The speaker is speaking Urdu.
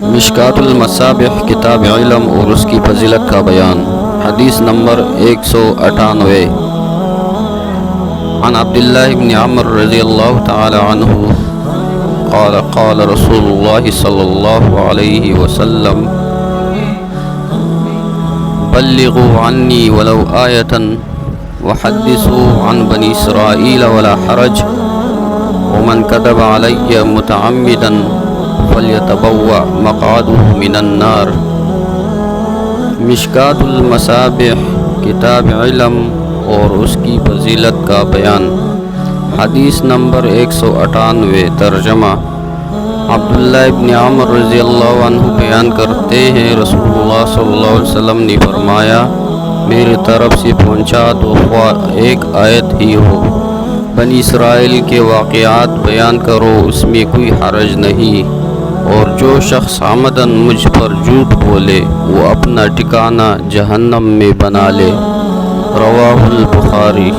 مشکات المصابیح کتاب علم اور اس کی فضیلت کا بیان۔ حدیث نمبر 198 عن عبداللہ بن عمر رضی اللہ تعالی عنہ قال قال رسول اللہ صلی اللہ علیہ وسلم بلغوا عنی ولو آیة وحدثوا عن بنی اسرائیل ولا حرج ومن كذب علی متعمدا فلیتبوأ مقعده من النار۔ مشکات المصابیح کتاب علم اور اس کی فضیلت کا بیان۔ حدیث نمبر 198 ترجمہ۔ عبداللہ ابن عمر رضی اللہ عنہ بیان کرتے ہیں رسول اللہ صلی اللہ علیہ وسلم نے فرمایا میری طرف سے پہنچا تو خواہ ایک آیت ہی ہو، بنی اسرائیل کے واقعات بیان کرو، اس میں کوئی حرج نہیں، اور جو شخص عمدن مجھ پر جھوٹ بولے وہ اپنا ٹھکانہ جہنم میں بنا لے۔ رواہ البخاری۔